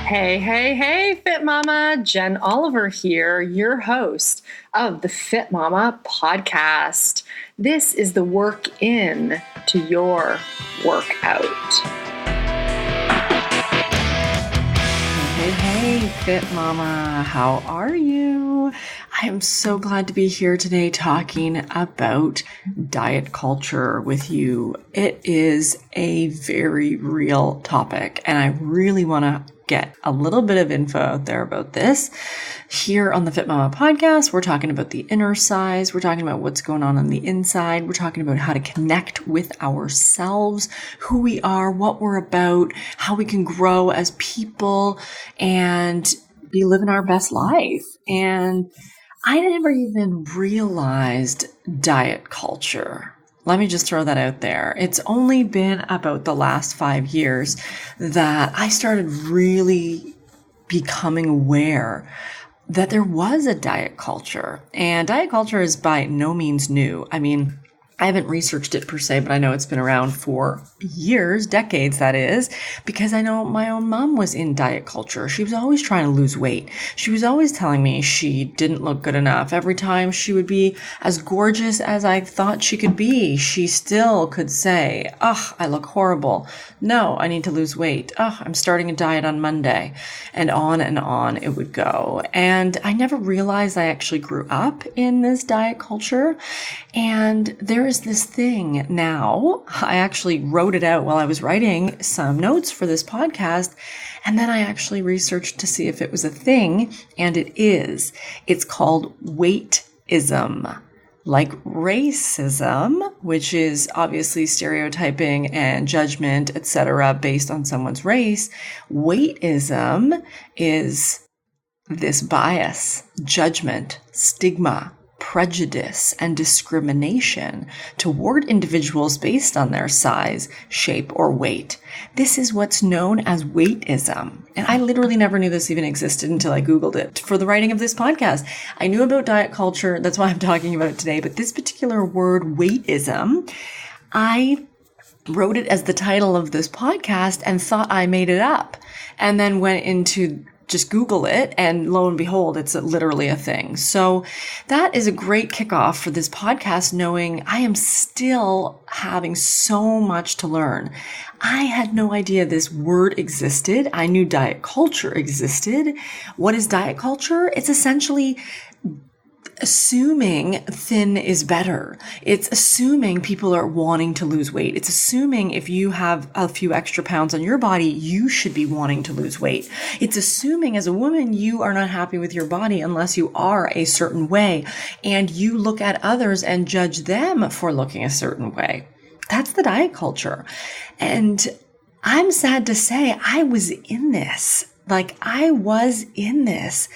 Hey, hey, hey, Fit Mama. Jen Oliver here, your host of the Fit Mama podcast. This is the work in to your workout. Hey, Fit Mama. How are you? I am so glad to be here today talking about diet culture with you. It is a very real topic, and I really want to get a little bit of info out there about this. Here on the Fit Mama podcast, we're talking about the inner size. We're talking about what's going on the inside. We're talking about how to connect with ourselves, who we are, what we're about, how we can grow as people and be living our best life. And I never even realized diet culture. Let me just throw that out there. It's only been about the last 5 years that I started really becoming aware that there was a diet culture. And diet culture is by no means new. I mean, I haven't researched it per se, but I know it's been around for years, decades, that is, because I know my own mom was in diet culture. She was always trying to lose weight. She was always telling me she didn't look good enough. Every time she would be as gorgeous as I thought she could be, she still could say, "Oh, I look horrible. No, I need to lose weight. Oh, I'm starting a diet on Monday." And on it would go. And I never realized I actually grew up in this diet culture. And there is this thing now. I actually wrote it out while I was writing some notes for this podcast. And then I actually researched to see if it was a thing. And it is. It's called weight-ism. Like racism, which is obviously stereotyping and judgment, etc., based on someone's race, weightism is this bias, judgment, stigma, prejudice, and discrimination toward individuals based on their size, shape, or weight. This is what's known as weightism. And I literally never knew this even existed until I Googled it for the writing of this podcast. I knew about diet culture. That's why I'm talking about it today. But this particular word, weightism, I wrote it as the title of this podcast and thought I made it up. And then went into just Google it, and lo and behold, it's literally a thing. So that is a great kickoff for this podcast, knowing I am still having so much to learn. I had no idea this word existed. I knew diet culture existed. What is diet culture? It's essentially assuming thin is better. It's assuming people are wanting to lose weight. It's assuming if you have a few extra pounds on your body, you should be wanting to lose weight. It's assuming as a woman, you are not happy with your body unless you are a certain way, and you look at others and judge them for looking a certain way. That's the diet culture. And I'm sad to say I was in this. I was in this.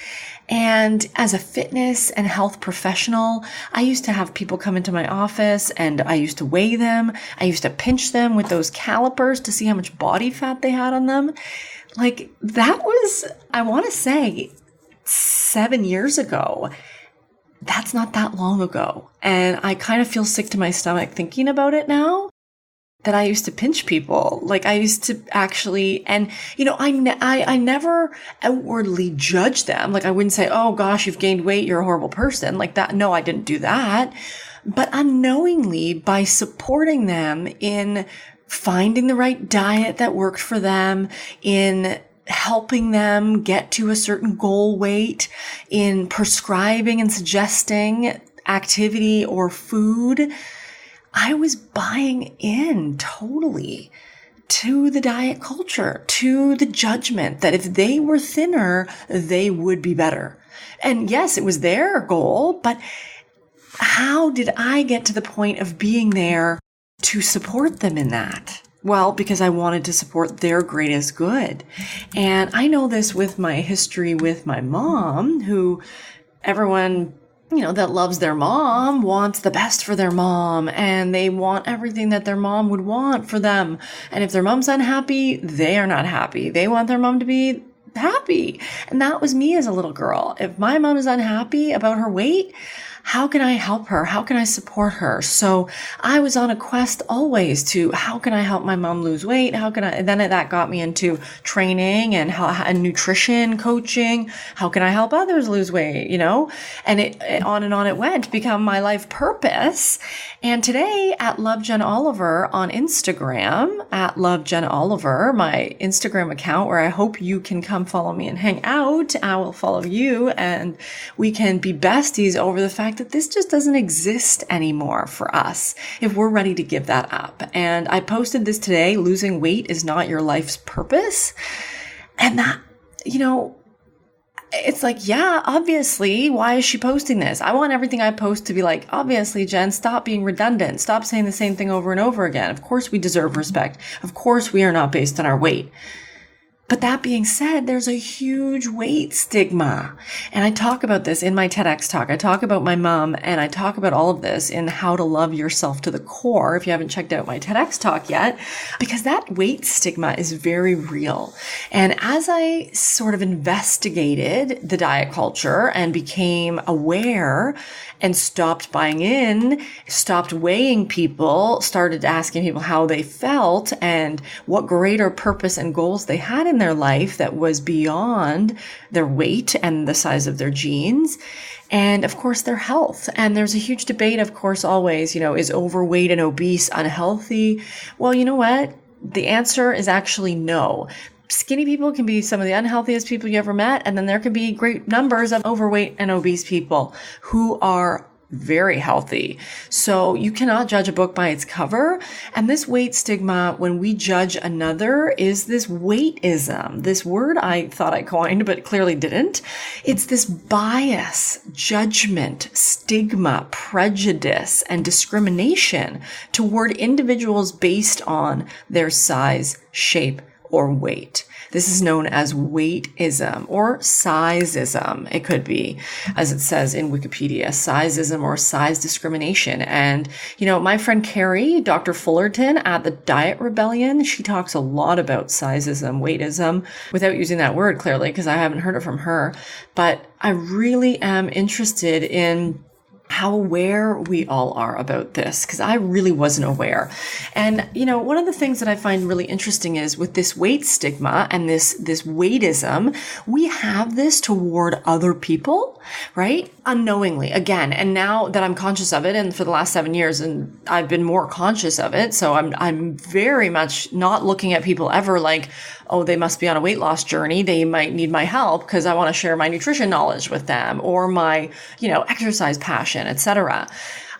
And as a fitness and health professional, I used to have people come into my office and I used to weigh them. I used to pinch them with those calipers to see how much body fat they had on them. That was, I want to say, 7 years ago. That's not that long ago. And I kind of feel sick to my stomach thinking about it now. That I used to pinch people. I used to actually, and I never outwardly judge them. I wouldn't say, "Oh gosh, you've gained weight, you're a horrible person." Like that. No, I didn't do that. But unknowingly, by supporting them in finding the right diet that worked for them, in helping them get to a certain goal weight, in prescribing and suggesting activity or food, I was buying in totally to the diet culture, to the judgment that if they were thinner, they would be better. And yes, it was their goal, but how did I get to the point of being there to support them in that? Well, because I wanted to support their greatest good. And I know this with my history with my mom, who everyone that loves their mom wants the best for their mom, and they want everything that their mom would want for them. And if their mom's unhappy, they are not happy. They want their mom to be happy. And that was me as a little girl. If my mom is unhappy about her weight, how can I help her? How can I support her? So I was on a quest always to how can I help my mom lose weight? And then that got me into training and nutrition coaching. How can I help others lose weight? And it on and on it went, become my life purpose. And today at Love Jen Oliver on Instagram, at Love Jen Oliver, my Instagram account where I hope you can come follow me and hang out. I will follow you and we can be besties over the fact that this just doesn't exist anymore for us if we're ready to give that up. And I posted this today, losing weight is not your life's purpose. And that, it's like, yeah, obviously, why is she posting this? I want everything I post to be like, obviously, Jen, stop being redundant. Stop saying the same thing over and over again. Of course, we deserve respect. Of course, we are not based on our weight. But that being said, there's a huge weight stigma. And I talk about this in my TEDx talk. I talk about my mom and I talk about all of this in how to love yourself to the core. If you haven't checked out my TEDx talk yet, because that weight stigma is very real. And as I sort of investigated the diet culture and became aware and stopped buying in, stopped weighing people, started asking people how they felt and what greater purpose and goals they had in their life that was beyond their weight and the size of their jeans. And of course, their health. And there's a huge debate, of course, always, is overweight and obese unhealthy? Well, you know what? The answer is actually no. Skinny people can be some of the unhealthiest people you ever met. And then there can be great numbers of overweight and obese people who are very healthy. So you cannot judge a book by its cover. And this weight stigma, when we judge another, is this weight-ism. This word I thought I coined, but clearly didn't. It's this bias, judgment, stigma, prejudice, and discrimination toward individuals based on their size, shape, or weight. This is known as weight-ism or size-ism. It could be, as it says in Wikipedia, size-ism or size discrimination. And, my friend Carrie, Dr. Fullerton at the Diet Rebellion, she talks a lot about size-ism, weight-ism, without using that word clearly, because I haven't heard it from her. But I really am interested in how aware we all are about this, because I really wasn't aware. And, one of the things that I find really interesting is with this weight stigma and this weightism, we have this toward other people, right? Unknowingly, again. And now that I'm conscious of it, and for the last 7 years, and I've been more conscious of it. So I'm very much not looking at people ever like, oh, they must be on a weight loss journey. They might need my help because I want to share my nutrition knowledge with them or my, exercise passion, etc.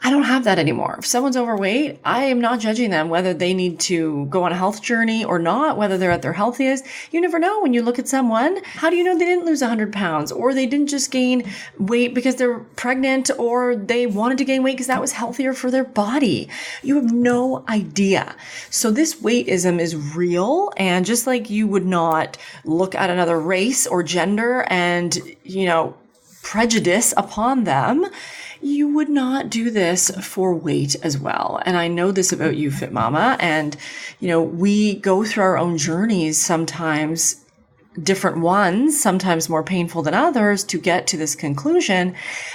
I don't have that anymore. If someone's overweight, I am not judging them whether they need to go on a health journey or not, whether they're at their healthiest. You never know when you look at someone. How do you know they didn't lose 100 pounds or they didn't just gain weight because they're pregnant or they wanted to gain weight because that was healthier for their body? You have no idea. So this weightism is real. And just like you would not look at another race or gender and, prejudice upon them, you would not do this for weight as well. And I know this about you, Fit Mama. And, we go through our own journeys, sometimes different ones, sometimes more painful than others, to get to this conclusion.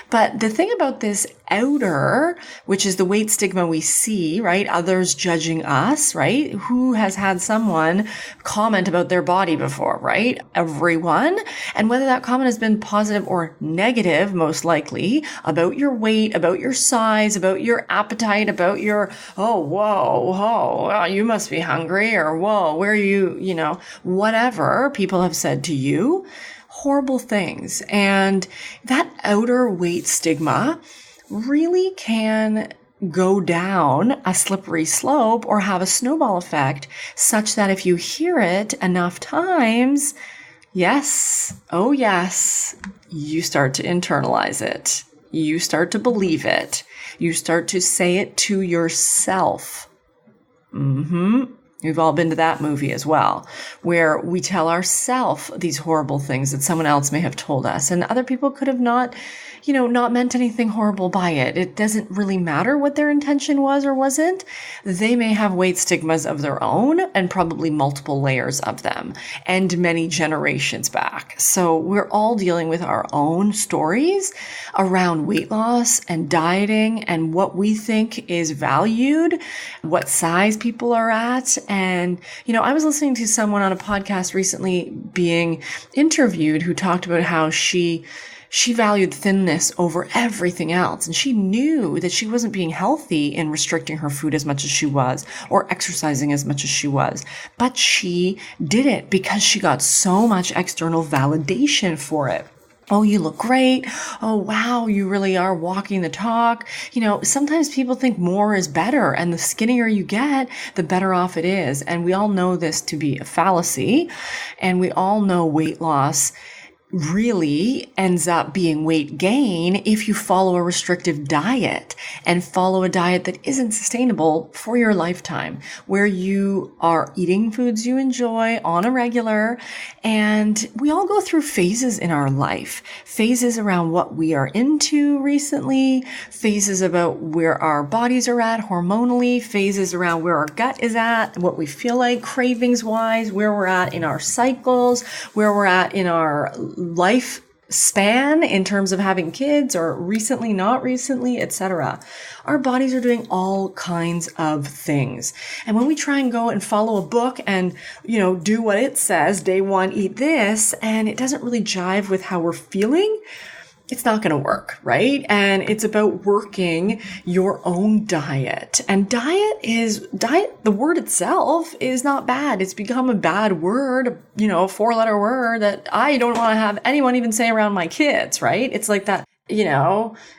But the thing about this outer, which is the weight stigma we see, right? Others judging us, right? Who has had someone comment about their body before, right? Everyone. And whether that comment has been positive or negative, most likely, about your weight, about your size, about your appetite, about your, you must be hungry, or whoa, where are you, whatever people have said to you, horrible things. And that outer weight stigma really can go down a slippery slope or have a snowball effect such that if you hear it enough times, yes, oh yes, you start to internalize it. You start to believe it. You start to say it to yourself. We've all been to that movie as well, where we tell ourselves these horrible things that someone else may have told us, and other people could have not meant anything horrible by it. It doesn't really matter what their intention was or wasn't. They may have weight stigmas of their own, and probably multiple layers of them, and many generations back. So we're all dealing with our own stories around weight loss and dieting and what we think is valued, what size people are at. And, I was listening to someone on a podcast recently being interviewed who talked about how she valued thinness over everything else. And she knew that she wasn't being healthy in restricting her food as much as she was or exercising as much as she was. But she did it because she got so much external validation for it. Oh, you look great. Oh, wow, you really are walking the talk. Sometimes people think more is better, and the skinnier you get, the better off it is. And we all know this to be a fallacy. And we all know weight loss really ends up being weight gain if you follow a restrictive diet and follow a diet that isn't sustainable for your lifetime, where you are eating foods you enjoy on a regular. And we all go through phases in our life, phases around what we are into recently, phases about where our bodies are at hormonally, phases around where our gut is at, what we feel like cravings wise, where we're at in our cycles, where we're at in our life span in terms of having kids or recently, not recently, etc. Our bodies are doing all kinds of things. And when we try and go and follow a book and, do what it says, day one, eat this, and it doesn't really jive with how we're feeling, it's not going to work, right? And it's about working your own diet. And diet, the word itself is not bad. It's become a bad word, a 4-letter word that I don't want to have anyone even say around my kids, right? It's like that,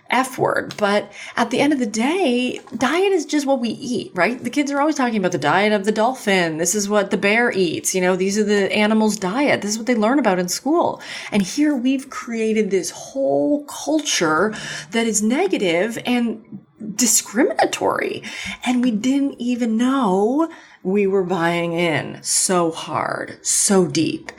F word. But at the end of the day, diet is just what we eat, right? The kids are always talking about the diet of the dolphin. This is what the bear eats. These are the animals' diet. This is what they learn about in school. And here we've created this whole culture that is negative and discriminatory. And we didn't even know we were buying in so hard, so deep.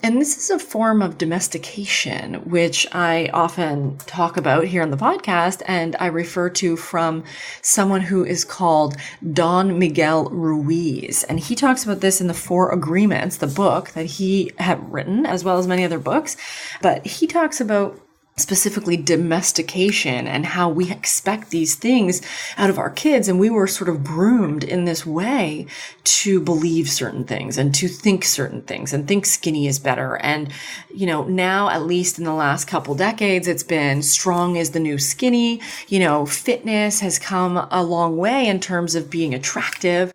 And this is a form of domestication, which I often talk about here on the podcast, and I refer to from someone who is called Don Miguel Ruiz. And he talks about this in the 4 Agreements, the book that he had written, as well as many other books. But he talks about specifically domestication and how we expect these things out of our kids. And we were sort of groomed in this way to believe certain things and to think certain things and think skinny is better. And, now, at least in the last couple decades, it's been strong is the new skinny. Fitness has come a long way in terms of being attractive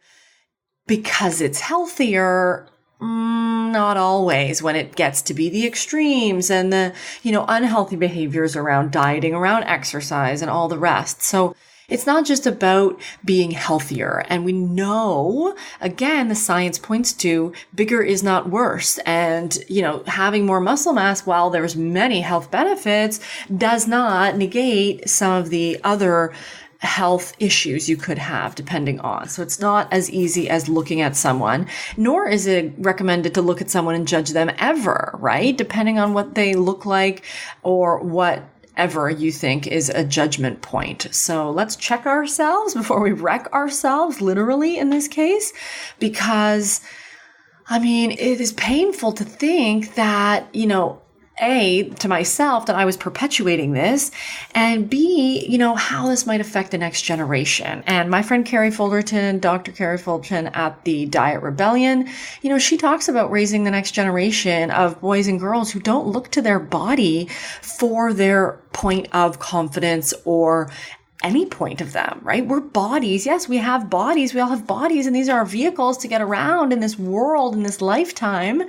because it's healthier. Not always, when it gets to be the extremes and the, unhealthy behaviors around dieting, around exercise and all the rest. So it's not just about being healthier. And we know, again, the science points to bigger is not worse. And, having more muscle mass, while there's many health benefits, does not negate some of the other health issues you could have depending on. So it's not as easy as looking at someone, nor is it recommended to look at someone and judge them ever, right? Depending on what they look like or whatever you think is a judgment point. So let's check ourselves before we wreck ourselves, literally in this case, because it is painful to think that, A, to myself, that I was perpetuating this, and B, how this might affect the next generation. And my friend Carrie Fullerton, Dr. Carrie Fullerton at the Diet Rebellion, she talks about raising the next generation of boys and girls who don't look to their body for their point of confidence or any point of them, right? We're bodies. Yes, we have bodies. We all have bodies, and these are our vehicles to get around in this world, in this lifetime.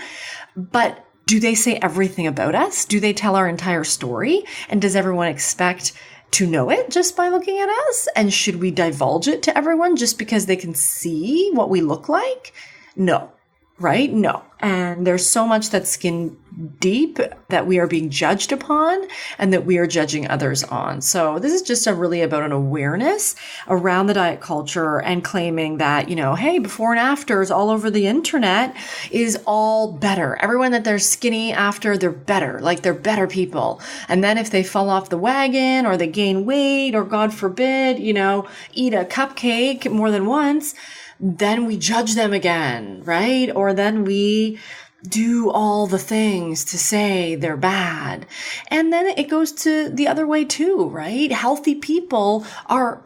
But do they say everything about us? Do they tell our entire story? And does everyone expect to know it just by looking at us? And should we divulge it to everyone just because they can see what we look like? No. right? No. And there's so much that's skin deep that we are being judged upon and that we are judging others on. So this is just really about an awareness around the diet culture and claiming that, hey, before and afters all over the internet is all better. Everyone that they're skinny after, they're better, like they're better people. And then if they fall off the wagon or they gain weight or God forbid, eat a cupcake more than once, then we judge them again, right? Or then we do all the things to say they're bad. And then it goes to the other way too, right? Healthy people are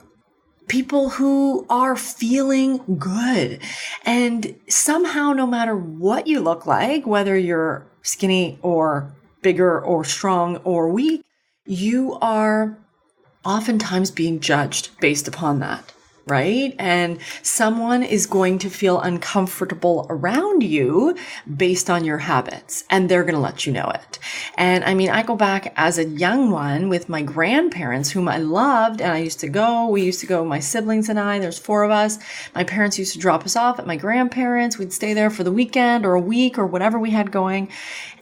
people who are feeling good. And somehow, no matter what you look like, whether you're skinny or bigger or strong or weak, you are oftentimes being judged based upon that. Right? And someone is going to feel uncomfortable around you based on your habits, and they're going to let you know it. And I go back as a young one with my grandparents, whom I loved, and we used to go, my siblings and I, there's 4 of us. My parents used to drop us off at my grandparents. We'd stay there for the weekend or a week or whatever we had going.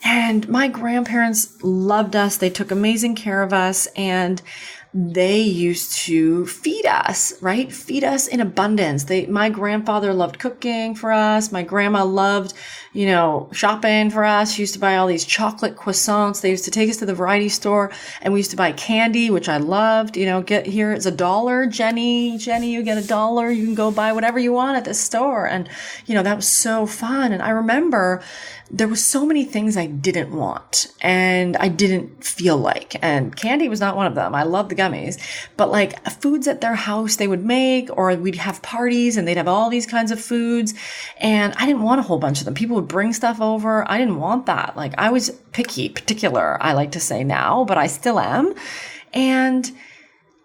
And my grandparents loved us. They took amazing care of us, and they used to feed us, right? Feed us in abundance. My grandfather loved cooking for us. My grandma loved, shopping for us. She used to buy all these chocolate croissants. They used to take us to the variety store, and we used to buy get which I loved. Get here, it's $1. Jenny, you get $1. You can go buy whatever you want at the store. And, that was so fun. And I remember there was so many things I didn't want and I didn't feel like, and candy was not one of them. I love the gummies, but like foods at their house they would make, or we'd have parties and they'd have all these kinds of foods. And I didn't want a whole bunch of them. People would bring stuff over. I didn't want that. Like I was particular, I like to say now, but I still am. And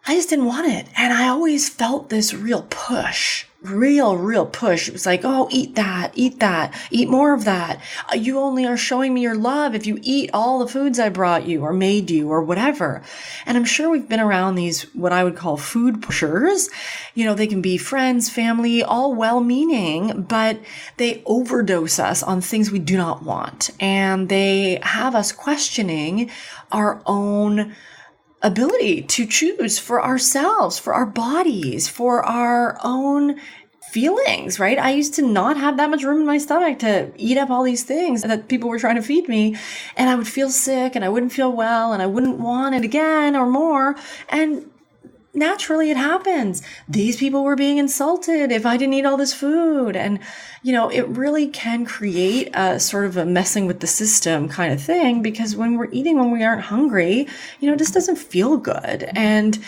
I just didn't want it. And I always felt this real push. It was like, oh, eat that, eat more of that. You only are showing me your love if you eat all the foods I brought you or made you or whatever. And I'm sure we've been around these, what I would call food pushers. They can be friends, family, all well-meaning, but they overdose us on things we do not want. And they have us questioning our own ability to choose for ourselves, for our bodies, for our own feelings, right? I used to not have that much room in my stomach to eat up all these things that people were trying to feed me. And I would feel sick and I wouldn't feel well and I wouldn't want it again or more. And naturally it happens. These people were being insulted if I didn't eat all this food. And, it really can create a sort of a messing with the system kind of thing, because when we're eating when we aren't hungry, it just doesn't feel good. And,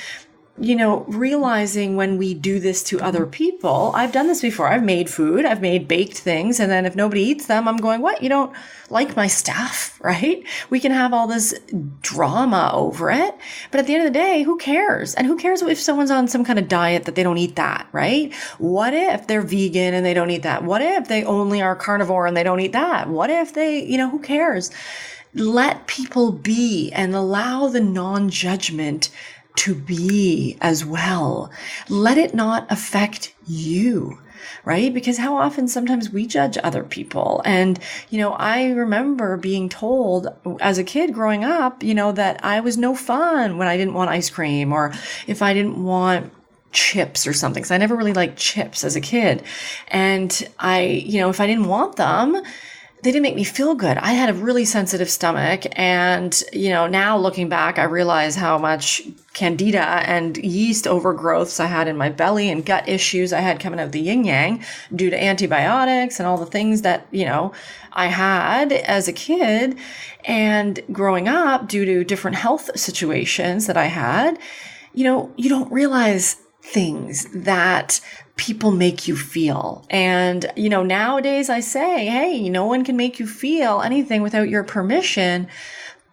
realizing when we do this to other people, I've done this before. I've made food, I've made baked things. And then if nobody eats them, I'm going, what? You don't like my stuff, right? We can have all this drama over it. But at the end of the day, who cares? And who cares if someone's on some kind of diet that they don't eat that, right? What if they're vegan and they don't eat that? What if they only are carnivore and they don't eat that? What if they, who cares? Let people be and allow the non-judgment to be as well. Let it not affect you, right? Because how often sometimes we judge other people. And, I remember being told as a kid growing up, that I was no fun when I didn't want ice cream or if I didn't want chips or something. So I never really liked chips as a kid. And if I didn't want them, they didn't make me feel good. I had a really sensitive stomach. And, now looking back, I realize how much candida and yeast overgrowths I had in my belly and gut issues I had coming out of the yin yang due to antibiotics and all the things that, I had as a kid and growing up due to different health situations that I had. You don't realize things that people make you feel. And, nowadays I say, hey, no one can make you feel anything without your permission.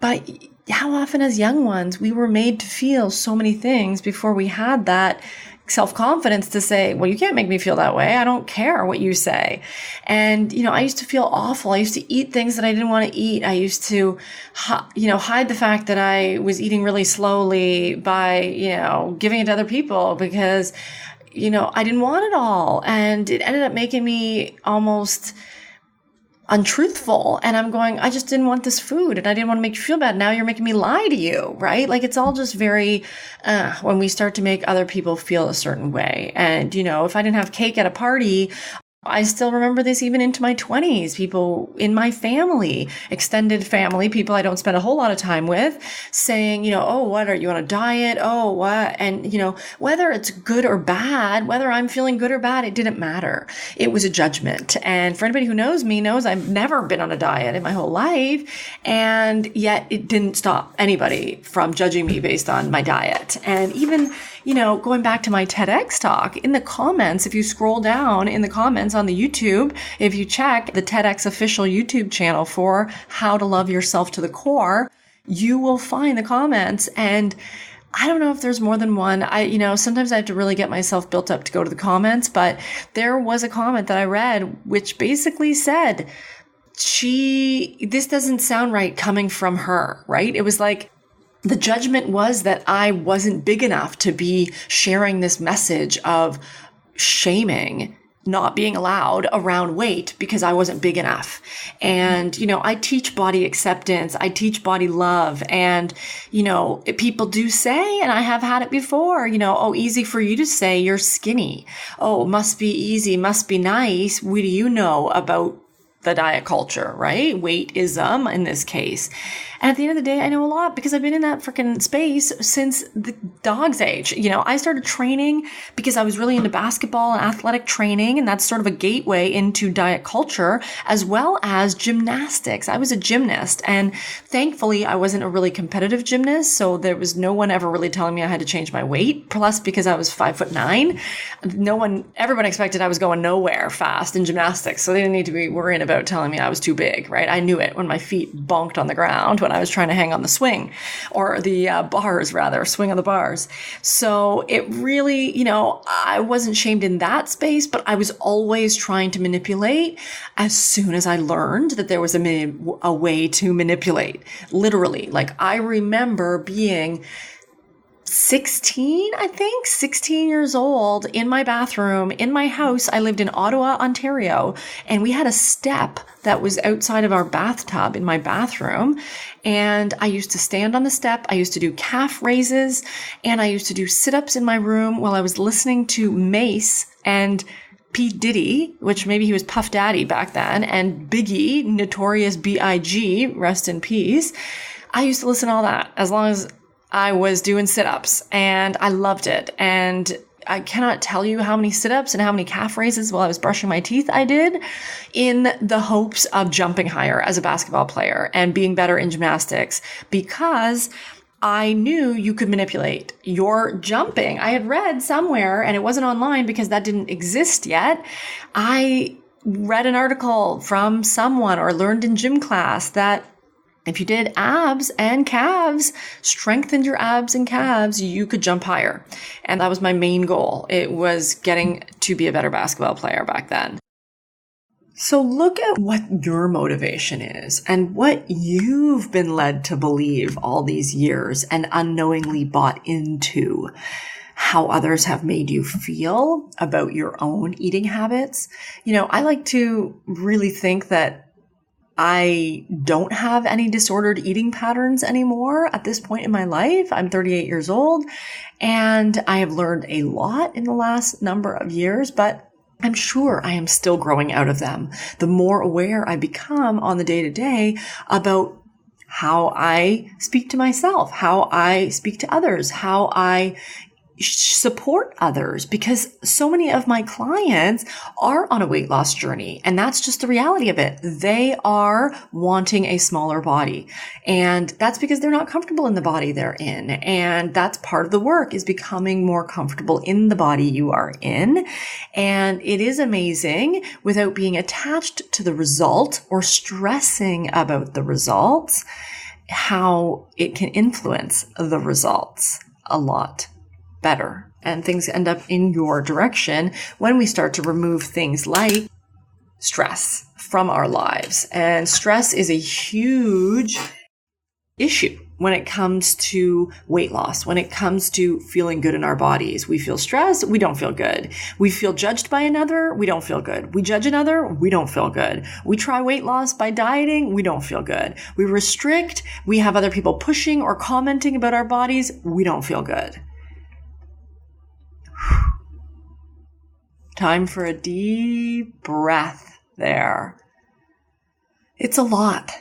But how often as young ones, we were made to feel so many things before we had that self-confidence to say, well, you can't make me feel that way. I don't care what you say. And, I used to feel awful. I used to eat things that I didn't want to eat. I used to, hide the fact that I was eating really slowly by, giving it to other people because, I didn't want it all. And it ended up making me almost untruthful. And I'm going, I just didn't want this food and I didn't want to make you feel bad. Now you're making me lie to you, right? Like it's all just very, when we start to make other people feel a certain way. And, if I didn't have cake at a party, I still remember this even into my 20s. People in my family, extended family, people I don't spend a whole lot of time with, saying, oh, what are you on a diet? Oh, what? And, whether it's good or bad, whether I'm feeling good or bad, it didn't matter. It was a judgment. And for anybody who knows me knows I've never been on a diet in my whole life. And yet it didn't stop anybody from judging me based on my diet. And even, going back to my TEDx talk, in the comments, if you scroll down in the comments on the YouTube, if you check the TEDx official YouTube channel for how to love yourself to the core, you will find the comments. And I don't know if there's more than one. Sometimes I have to really get myself built up to go to the comments, but there was a comment that I read, which basically said, this doesn't sound right coming from her, right? It was like, the judgment was that I wasn't big enough to be sharing this message of shaming, not being allowed around weight because I wasn't big enough. And, I teach body acceptance. I teach body love. And, people do say, and I have had it before, oh, easy for you to say you're skinny. Oh, must be easy, must be nice. What do you know about the diet culture, right? Weight-ism in this case. And at the end of the day, I know a lot because I've been in that freaking space since the dog's age. I started training because I was really into basketball and athletic training, and that's sort of a gateway into diet culture, as well as gymnastics. I was a gymnast, and thankfully I wasn't a really competitive gymnast, so there was no one ever really telling me I had to change my weight. Plus, because I was 5'9", everyone expected I was going nowhere fast in gymnastics, so they didn't need to be worrying about telling me I was too big, right? I knew it when my feet bonked on the ground when I was trying to hang on the swing, or the swing on the bars. So it really, I wasn't shamed in that space, but I was always trying to manipulate as soon as I learned that there was a way to manipulate. Literally, like I remember being 16 years old in my bathroom in my house. I lived in Ottawa, Ontario, and we had a step that was outside of our bathtub in my bathroom. And I used to stand on the step. I used to do calf raises, and I used to do sit-ups in my room while I was listening to Mace and P. Diddy, which maybe he was Puff Daddy back then, and Biggie, Notorious B.I.G., rest in peace. I used to listen to all that as long as I was doing sit-ups, and I loved it. And I cannot tell you how many sit-ups and how many calf raises while I was brushing my teeth I did in the hopes of jumping higher as a basketball player and being better in gymnastics, because I knew you could manipulate your jumping. I had read somewhere, and it wasn't online because that didn't exist yet. I read an article from someone or learned in gym class that if you did abs and calves, strengthened your abs and calves, you could jump higher. And that was my main goal. It was getting to be a better basketball player back then. So look at what your motivation is and what you've been led to believe all these years and unknowingly bought into. How others have made you feel about your own eating habits. I like to really think that I don't have any disordered eating patterns anymore at this point in my life. I'm 38 years old, and I have learned a lot in the last number of years, but I'm sure I am still growing out of them. The more aware I become on the day-to-day about how I speak to myself, how I speak to others, how I support others, because so many of my clients are on a weight loss journey, and that's just the reality of it. They are wanting a smaller body, and that's because they're not comfortable in the body they're in. And that's part of the work, is becoming more comfortable in the body you are in. And it is amazing without being attached to the result or stressing about the results, how it can influence the results a lot better, and things end up in your direction when we start to remove things like stress from our lives. And stress is a huge issue when it comes to weight loss, when it comes to feeling good in our bodies. We feel stressed, we don't feel good. We feel judged by another, we don't feel good. We judge another, we don't feel good. We try weight loss by dieting, we don't feel good. We restrict, we have other people pushing or commenting about our bodies, we don't feel good. Time for a deep breath there. It's a lot.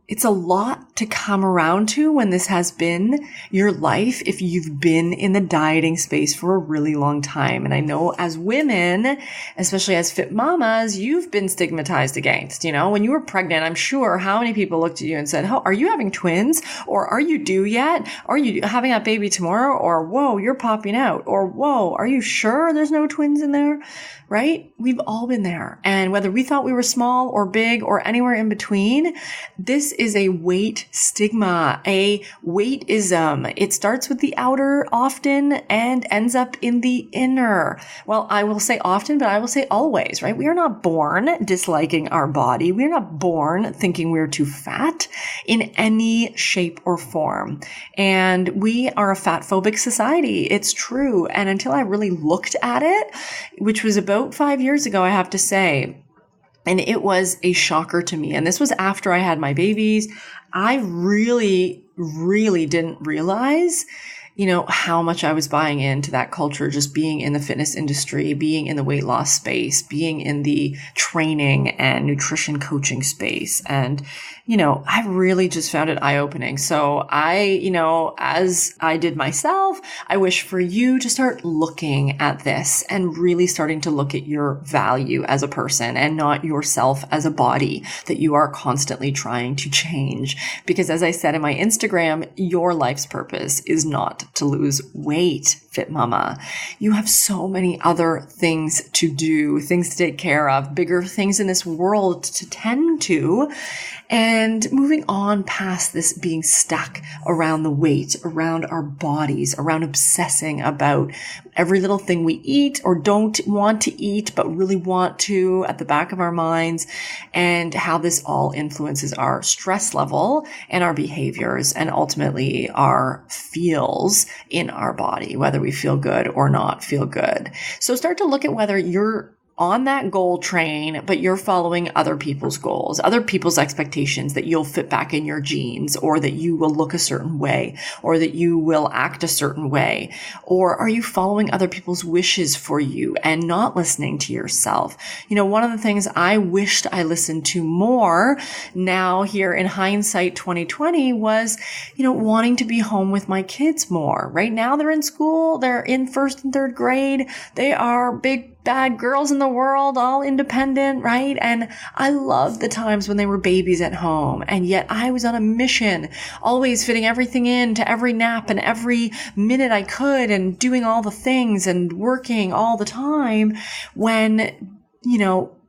It's a lot to come around to when this has been your life if you've been in the dieting space for a really long time. And I know as women, especially as fit mamas, you've been stigmatized against. When you were pregnant, I'm sure how many people looked at you and said, are you having twins? Or are you due yet? Are you having that baby tomorrow? Or, whoa, you're popping out. Or, whoa, are you sure there's no twins in there? Right? We've all been there. And whether we thought we were small or big or anywhere in between, this is a weight stigma, a weight-ism. It starts with the outer often and ends up in the inner. Well, I will say often, but I will say always, right? We are not born disliking our body. We are not born thinking we're too fat in any shape or form. And we are a fat phobic society. It's true. And until I really looked at it, which was about 5 years ago, I have to say, and it was a shocker to me. And this was after I had my babies. I really, really didn't realize, how much I was buying into that culture, just being in the fitness industry, being in the weight loss space, being in the training and nutrition coaching space. And, I really just found it eye-opening. So as I did myself, I wish for you to start looking at this and really starting to look at your value as a person and not yourself as a body that you are constantly trying to change. Because as I said in my Instagram, your life's purpose is not to lose weight, fit mama. You have so many other things to do, things to take care of, bigger things in this world to tend to. And moving on past this being stuck around the weight, around our bodies, around obsessing about every little thing we eat or don't want to eat, but really want to at the back of our minds, and how this all influences our stress level and our behaviors and ultimately our feels in our body, whether we feel good or not feel good. So start to look at whether you're on that goal train, but you're following other people's goals, other people's expectations that you'll fit back in your jeans, or that you will look a certain way, or that you will act a certain way. Or are you following other people's wishes for you and not listening to yourself? One of the things I wished I listened to more now here in hindsight 2020 was, wanting to be home with my kids more. Right now they're in school, they're in first and third grade. They are big bad girls in the world, all independent, right? And I loved the times when they were babies at home. And yet I was on a mission, always fitting everything in to every nap and every minute I could, and doing all the things and working all the time when,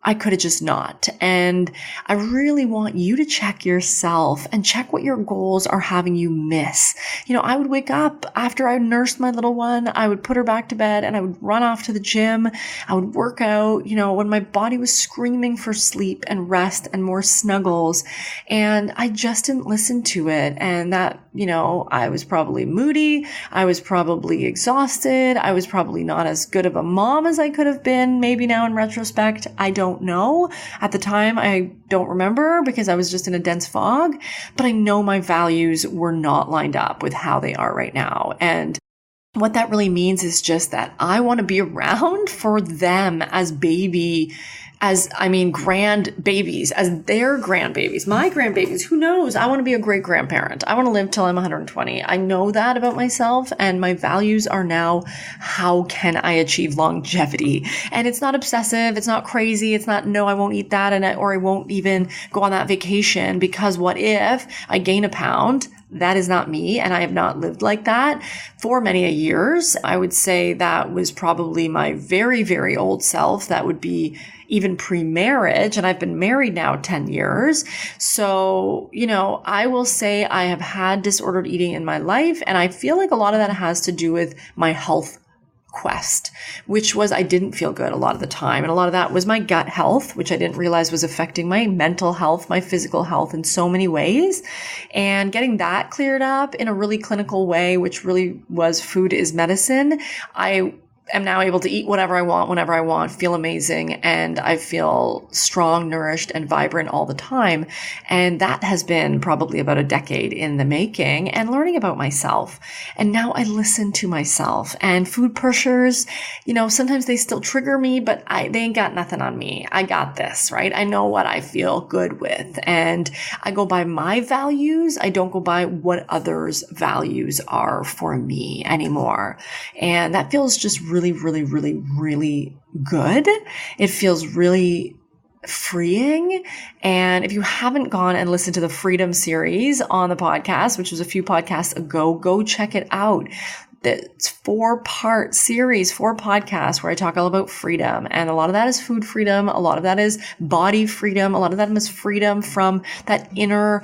I could have just not. And I really want you to check yourself and check what your goals are having you miss. I would wake up after I nursed my little one, I would put her back to bed and I would run off to the gym. I would work out, when my body was screaming for sleep and rest and more snuggles. And I just didn't listen to it. And that, I was probably moody. I was probably exhausted. I was probably not as good of a mom as I could have been. Maybe now in retrospect, I don't know. At the time, I don't remember because I was just in a dense fog, but I know my values were not lined up with how they are right now. And what that really means is just that I want to be around for them as grandbabies, as their grandbabies, my grandbabies. Who knows? I want to be a great grandparent. I want to live till I'm 120. I know that about myself, and my values are now, how can I achieve longevity? And it's not obsessive. It's not crazy. It's not, no, I won't eat that, or I won't even go on that vacation, because what if I gain a pound? That is not me, and I have not lived like that for many years. I would say that was probably my very, very old self. That would be even pre-marriage, and I've been married now 10 years. So, I will say I have had disordered eating in my life, and I feel like a lot of that has to do with my health quest, which was I didn't feel good a lot of the time. And a lot of that was my gut health, which I didn't realize was affecting my mental health, my physical health in so many ways. And getting that cleared up in a really clinical way, which really was food is medicine, I am now able to eat whatever I want, whenever I want, feel amazing, and I feel strong, nourished, and vibrant all the time. And that has been probably about a decade in the making, and learning about myself. And now I listen to myself. And food pressures, sometimes they still trigger me, but they ain't got nothing on me. I got this, right? I know what I feel good with. And I go by my values. I don't go by what others' values are for me anymore. And that feels just really, really, really, really good. It feels really freeing. And if you haven't gone and listened to the Freedom series on the podcast, which was a few podcasts ago, go check it out. It's 4-part series, 4 podcasts where I talk all about freedom. And a lot of that is food freedom. A lot of that is body freedom. A lot of that is freedom from that inner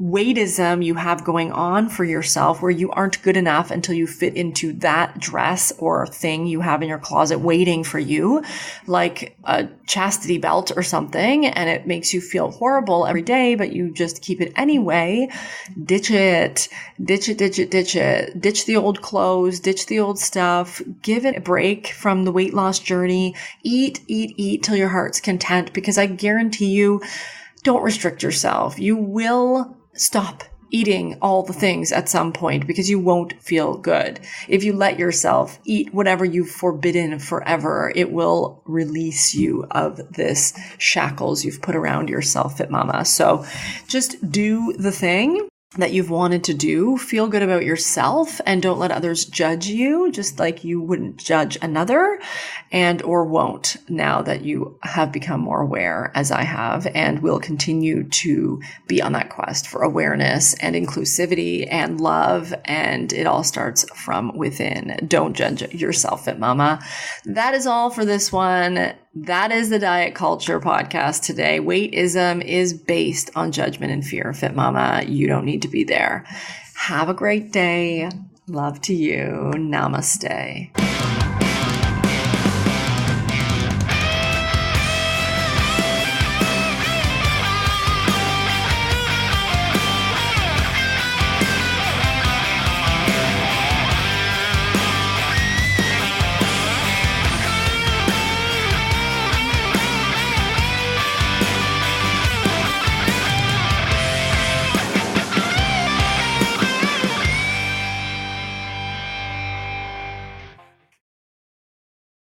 weightism you have going on for yourself, where you aren't good enough until you fit into that dress or thing you have in your closet waiting for you, like a chastity belt or something, and it makes you feel horrible every day, but you just keep it anyway. Ditch it. Ditch it, ditch it, ditch it. Ditch the old clothes, ditch the old stuff. Give it a break from the weight loss journey. Eat till your heart's content, because I guarantee you, don't restrict yourself. You will stop eating all the things at some point because you won't feel good. If you let yourself eat whatever you've forbidden forever, it will release you of this shackles you've put around yourself, Fit Mama. So just do the thing that you've wanted to do. Feel good about yourself and don't let others judge you, just like you wouldn't judge another or won't, now that you have become more aware, as I have, and will continue to be on that quest for awareness and inclusivity and love. And it all starts from within. Don't judge yourself, Fit Mama. That is all for this one. That is the Diet Culture podcast today. Weight-ism is based on judgment and fear, Fit Mama. You don't need to be there. Have a great day. Love to you. Namaste.